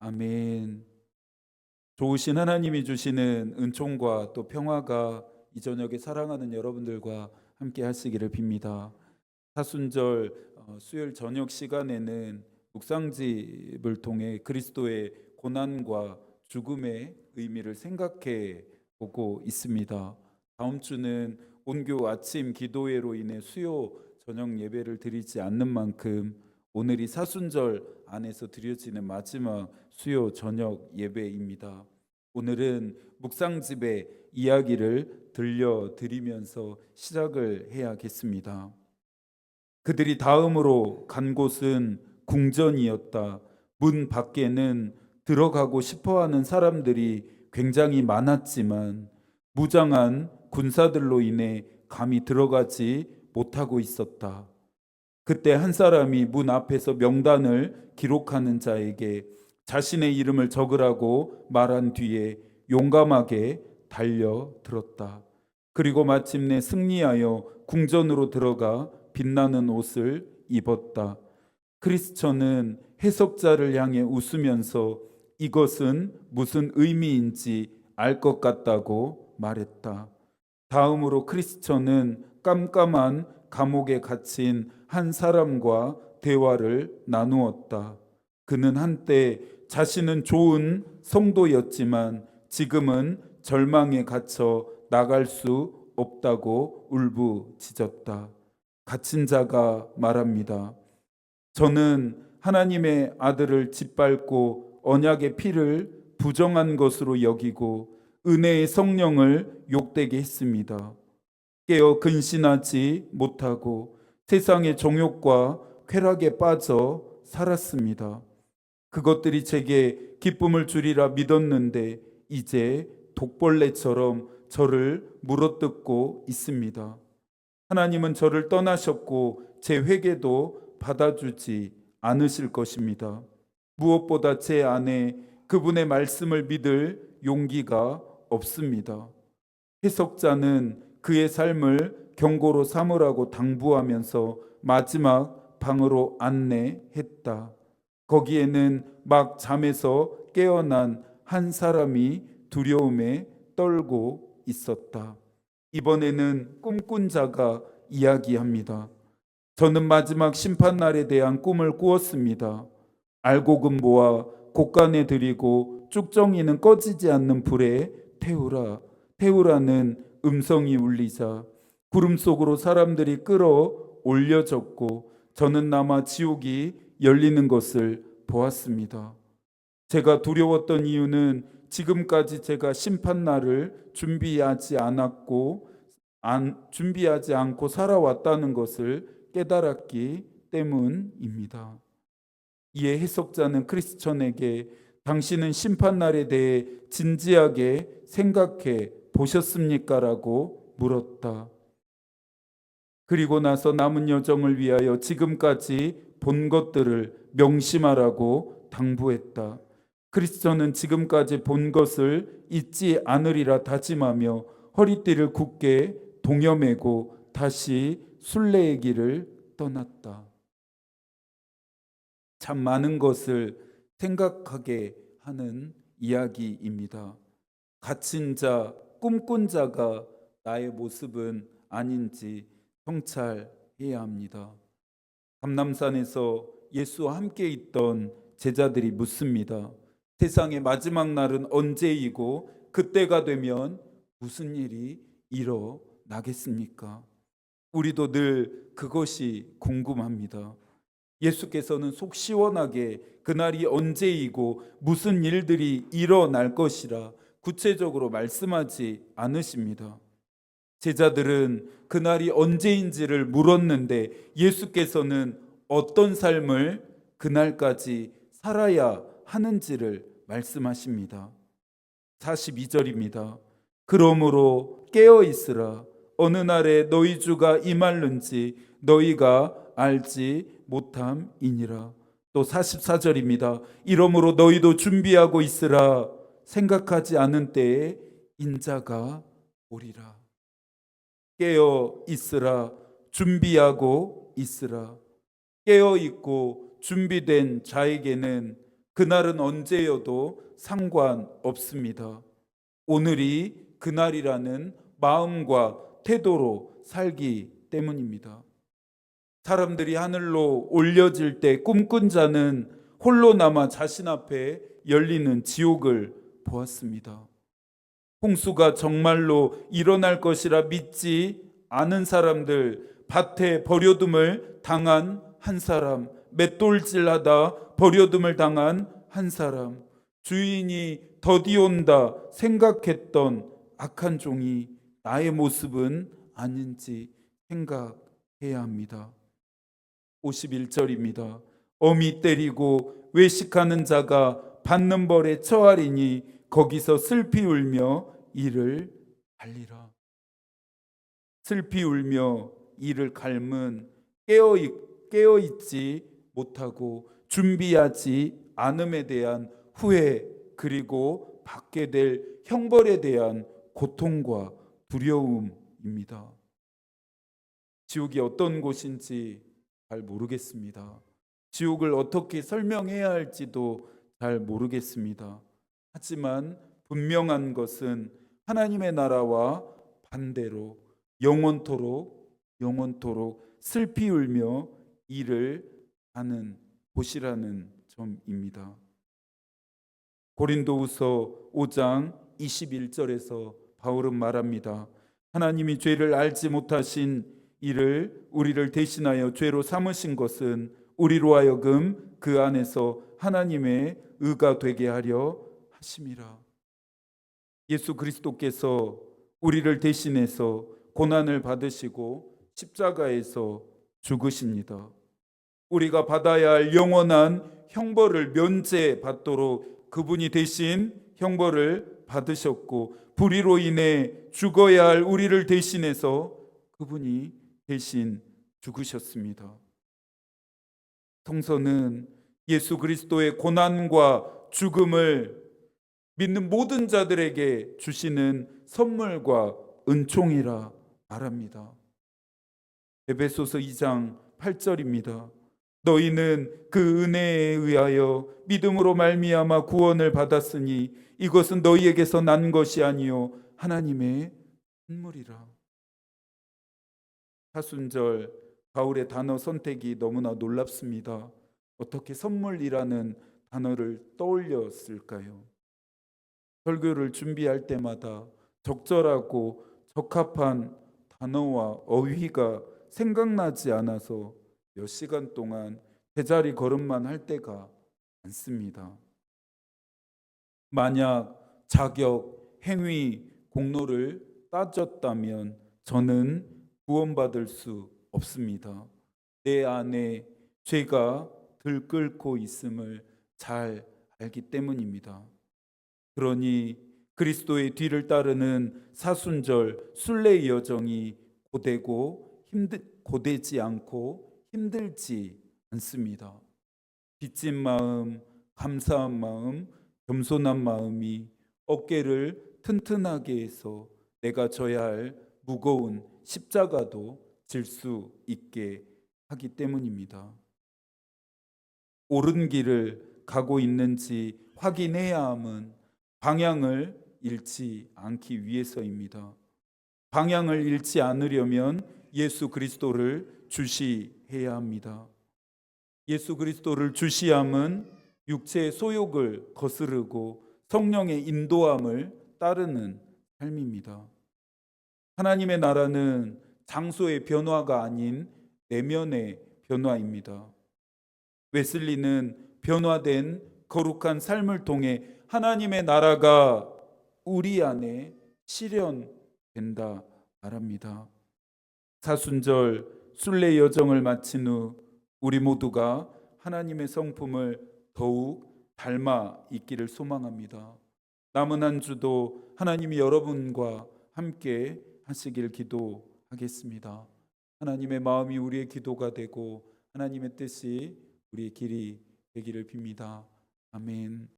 아멘. 좋으신 하나님이 주시는 은총과 또 평화가 이 저녁에 사랑하는 여러분들과 함께 하시기를 빕니다. 사순절 수요일 저녁 시간에는 묵상집을 통해 그리스도의 고난과 죽음의 의미를 생각해 보고 있습니다. 다음 주는 온교 아침 기도회로 인해 수요 저녁 예배를 드리지 않는 만큼 오늘이 사순절 안에서 드려지는 마지막 수요 저녁 예배입니다. 오늘은 묵상집의 이야기를 들려드리면서 시작을 해야겠습니다. 그들이 다음으로 간 곳은 궁전이었다. 문 밖에는 들어가고 싶어하는 사람들이 굉장히 많았지만 무장한 군사들로 인해 감히 들어가지 못하고 있었다. 그때 한 사람이 문 앞에서 명단을 기록하는 자에게 자신의 이름을 적으라고 말한 뒤에 용감하게 달려들었다. 그리고 마침내 승리하여 궁전으로 들어가 빛나는 옷을 입었다. 크리스천은 해석자를 향해 웃으면서 이것은 무슨 의미인지 알 것 같다고 말했다. 다음으로 크리스천은 깜깜한 감옥에 갇힌 한 사람과 대화를 나누었다. 그는 한때 자신은 좋은 성도였지만 지금은 절망에 갇혀 나갈 수 없다고 울부짖었다. 갇힌 자가 말합니다. 저는 하나님의 아들을 짓밟고 언약의 피를 부정한 것으로 여기고 은혜의 성령을 욕되게 했습니다. 깨어 근신하지 못하고 세상의 정욕과 쾌락에 빠져 살았습니다. 그것들이 제게 기쁨을 주리라 믿었는데 이제 독벌레처럼 저를 물어뜯고 있습니다. 하나님은 저를 떠나셨고 제 회개도 받아주지 않으실 것입니다. 무엇보다 제 안에 그분의 말씀을 믿을 용기가 없습니다. 해석자는 그의 삶을 경고로 삼으라고 당부하면서 마지막 방으로 안내했다. 거기에는 막 잠에서 깨어난 한 사람이 두려움에 떨고 있었다. 이번에는 꿈꾼 자가 이야기합니다. 저는 마지막 심판날에 대한 꿈을 꾸었습니다. 알곡은 모아 곳간에 들이고 쭉정이는 꺼지지 않는 불에 태우라. 태우라는 음성이 울리자 구름 속으로 사람들이 끌어올려졌고 저는 남아 지옥이 열리는 것을 보았습니다. 제가 두려웠던 이유는 지금까지 제가 심판날을 준비하지 않고 살아왔다는 것을 깨달았기 때문입니다. 이에 해석자는 크리스천에게 당신은 심판날에 대해 진지하게 생각해 보셨습니까? 라고 물었다. 그리고 나서 남은 여정을 위하여 지금까지 본 것들을 명심하라고 당부했다. 크리스천은 지금까지 본 것을 잊지 않으리라 다짐하며 허리띠를 굳게 동여매고 다시 순례의 길을 떠났다. 참 많은 것을 생각하게 하는 이야기입니다. 갇힌 자, 꿈꾼 자가 나의 모습은 아닌지 성찰해야 합니다. 감람산에서 예수와 함께 있던 제자들이 묻습니다. 세상의 마지막 날은 언제이고 그때가 되면 무슨 일이 일어나겠습니까? 우리도 늘 그것이 궁금합니다. 예수께서는 속 시원하게 그날이 언제이고 무슨 일들이 일어날 것이라 구체적으로 말씀하지 않으십니다. 제자들은 그날이 언제인지를 물었는데 예수께서는 어떤 삶을 그날까지 살아야 하는지를 말씀하십니다. 42절입니다. 그러므로 깨어 있으라. 어느 날에 너희 주가 임할는지 너희가 알지 못함이니라. 또 44절입니다. 이러므로 너희도 준비하고 있으라. 생각하지 않은 때에 인자가 오리라. 깨어 있으라. 준비하고 있으라. 깨어 있고 준비된 자에게는 그날은 언제여도 상관없습니다. 오늘이 그날이라는 마음과 태도로 살기 때문입니다. 사람들이 하늘로 올려질 때 꿈꾼 자는 홀로 남아 자신 앞에 열리는 지옥을 보았습니다. 홍수가 정말로 일어날 것이라 믿지 않은 사람들, 밭에 버려둠을 당한 한 사람, 맷돌질하다 버려둠을 당한 한 사람, 주인이 더디온다 생각했던 악한 종이 나의 모습은 아닌지 생각해야 합니다. 51절입니다. 어미 때리고 외식하는 자가 받는 벌에 처하리니 거기서 슬피 울며 이를 갈리라. 슬피 울며 이를 갈문 깨어있지 못하고 준비하지 않음에 대한 후회, 그리고 받게 될 형벌에 대한 고통과 두려움입니다. 지옥이 어떤 곳인지 잘 모르겠습니다. 지옥을 어떻게 설명해야 할지도 잘 모르겠습니다. 하지만 분명한 것은 하나님의 나라와 반대로 영원토록 슬피 울며 이를 가는 곳이라는 점입니다. 고린도후서 5장 21절에서 바울은 말합니다. 하나님이 죄를 알지 못하신 이를 우리를 대신하여 죄로 삼으신 것은 우리로 하여금 그 안에서 하나님의 의가 되게 하려 하심이라. 예수 그리스도께서 우리를 대신해서 고난을 받으시고 십자가에서 죽으십니다. 우리가 받아야 할 영원한 형벌을 면제받도록 그분이 대신 형벌을 받으셨고, 불의로 인해 죽어야 할 우리를 대신해서 그분이 대신 죽으셨습니다. 성서는 예수 그리스도의 고난과 죽음을 믿는 모든 자들에게 주시는 선물과 은총이라 말합니다. 에베소서 2장 8절입니다. 너희는 그 은혜에 의하여 믿음으로 말미암아 구원을 받았으니 이것은 너희에게서 난 것이 아니요 하나님의 선물이라. 사순절 바울의 단어 선택이 너무나 놀랍습니다. 어떻게 선물이라는 단어를 떠올렸을까요? 설교를 준비할 때마다 적절하고 적합한 단어와 어휘가 생각나지 않아서 몇 시간 동안 제자리 걸음만 할 때가 많습니다. 만약 자격, 행위, 공로를 따졌다면 저는 구원받을 수 없습니다. 내 안에 죄가 들끓고 있음을 잘 알기 때문입니다. 그러니 그리스도의 뒤를 따르는 사순절 순례의 여정이 고되지 않고 힘들지 않습니다. 빚진 마음, 감사한 마음, 겸손한 마음이 어깨를 튼튼하게 해서 내가 져야 할 무거운 십자가도 질 수 있게 하기 때문입니다. 옳은 길을 가고 있는지 확인해야 함은 방향을 잃지 않기 위해서입니다. 방향을 잃지 않으려면 예수 그리스도를 주시해야 합니다. 예수 그리스도를 주시함은 육체의 소욕을 거스르고 성령의 인도함을 따르는 삶입니다. 하나님의 나라는 장소의 변화가 아닌 내면의 변화입니다. 웨슬리는 변화된 거룩한 삶을 통해 하나님의 나라가 우리 안에 실현된다 말합니다. 사순절 순례 여정을 마친 후 우리 모두가 하나님의 성품을 더욱 닮아 있기를 소망합니다. 남은 한 주도 하나님이 여러분과 함께 하시길 기도하겠습니다. 하나님의 마음이 우리의 기도가 되고 하나님의 뜻이 우리의 길이 되기를 빕니다. 아멘.